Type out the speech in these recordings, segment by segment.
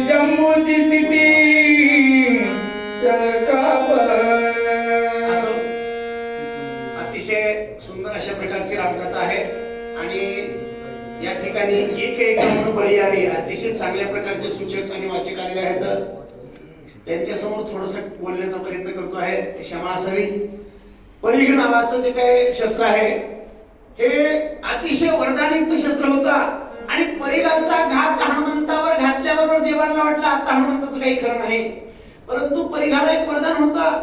जम्मूची स्थिती अतिशय सुंदर अशा प्रकारची रामकथा आहे आणि या ठिकाणी एक बळीयारी अतिशय चांगल्या प्रकारचे सूचक आणि वाचक आलेले आहेत. त्यांच्यासमोर थोडस बोलण्याचा प्रयत्न करतो आहे. क्षमा असावी. परिघ नावाचं जे काही शस्त्र आहे हे अतिशय वरदानयुक्त शस्त्र होता आणि परिघाचा घात हनुमंतावर घातल्याबरोबर देवांना वाटलं आता हनुमंताचं काही खरं नाही, परंतु परिघाला एक वरदान होतं.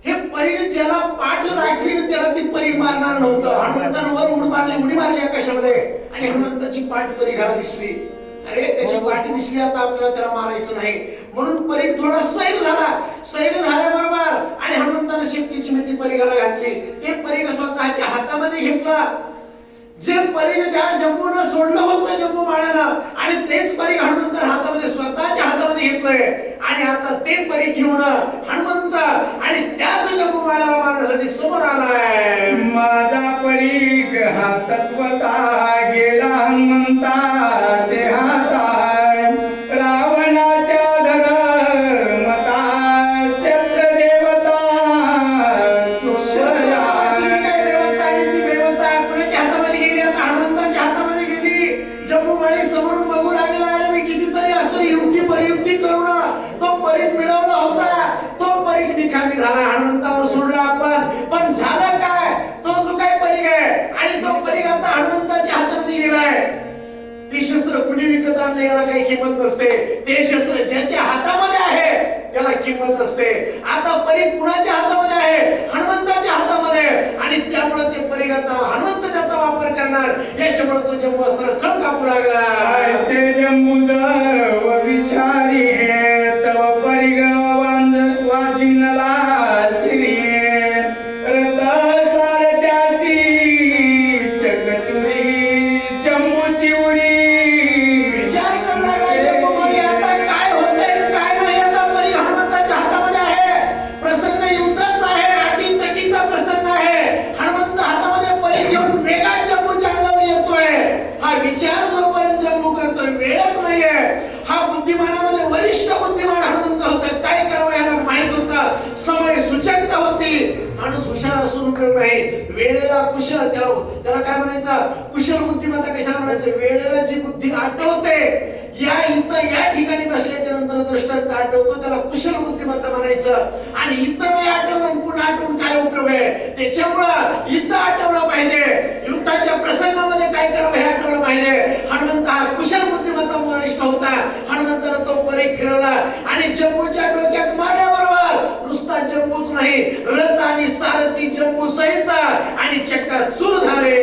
हे परिघ ज्याला पाठ दाखवीन त्याला ती परिघ मारणार नव्हतं. हनुमंतानं वर उडी मारली आकाशामध्ये आणि हनुमंताची पाठ परिघाला दिसली. अरे त्याची पाठी दिसली, आता आपल्याला त्याला मारायचं नाही म्हणून परिघ थोडा सैल झाला. सैल झाल्याबरोबर आणि हनुमंतानं शेपटीची मिठी परिघाला घातली. ते परिघ स्वतःच्या हातामध्ये घेतला. जे परिघ ज्या जम्मूनं सोडलं होतं जम्मू माळ्यानं आणि तेच परिघ हनुमंतानं हातामध्ये स्वतःच्या हातामध्ये घेतलंय आणि आता ते परिघ घेऊन हनुमंत आणि त्याच जम्मू माळ्याला मारण्यासाठी समोर आलाय. माझा परिघ हा तत्वता गेला हनुमंताचे हाताय. रावणाच्या धर्मता शस्त्र देवता हनुमंताच्या हातामध्ये गेली. जम्मू माळी समोरून बघू लागला. अरे मी कितीतरी असं युक्ती परियुक्ती करून तो परिघ मिळवला होता. तो परिघ निकामी झाला. हनुमंतावर सोडला आपण, पण झालं काय? तो जो काय परिघ आहे आणि तो परिघ आता हनुमंताच्या हातामध्ये गेलाय. ते शस्त्र कुणी विकत आणले याला काही किंमत नसते. ते शस्त्र ज्याच्या हातामध्ये आहे त्याला किंमत असते. आता परिघ कुणाच्या हातामध्ये आहे? हनुमंताच्या हातामध्ये. आणि त्यामुळे ते परिघ आता हनुमंत त्याचा वापर करणार. याच्यामुळे तो जम्मू अस्त्र चढ कापू लागला. ऐसे जम्मू विचारी तव परिघ वाजिनला श्री रथ सारथ्याची चकचुरी जम्मूची उडी. विचार करणारा जम्मू मध्ये आता काय होतंय काय नाही. आता परिघ हनुमंताच्या हातामध्ये आहे. प्रसंग युद्धाचा आहे. अटीतटीचा प्रसंग आहे. हनुमंत हातामध्ये परिघ घेऊन वेगात जम्मूच्या अंगावर येतोय. हा विचार जोपर्यंत जम्मू करतोय वेळच नाहीये. हा बुद्धिमानामध्ये वरिष्ठ बुद्धिमान हनुमंत होता. काय करावं याला माहित होतं. समय सूचकता होती. माणूस हुशार असून उपयोग नाही. वेळेला कुशल त्याला काय म्हणायचं? कुशल बुद्धिमत्ता कशाला म्हणायचं? वेळेला जी बुद्धी आठवते या ठिकाणी बसल्याच्या नंतर दृष्टांत आठवतो त्याला कुशल बुद्धिमत्ता म्हणायचं. आणि इथं नाही आठवलं पुन्हा आठवून काय उपयोग आहे? त्याच्यामुळं इथं आठवलं पाहिजे. युद्धाच्या प्रसंगामध्ये काय करावं हे आठवलं पाहिजे. हनुमंत हा कुशल बुद्धिमत्ता वरिष्ठ होता. हनुमंतानं तो परिघ फिरवला आणि जम्मूच्या डोक्यात मारल्याबरोबर नुसता जम्मूच नाही रथ आणि सारथी जम्मू सहित आणि चक्काचूर झाले.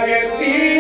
व्यक्ती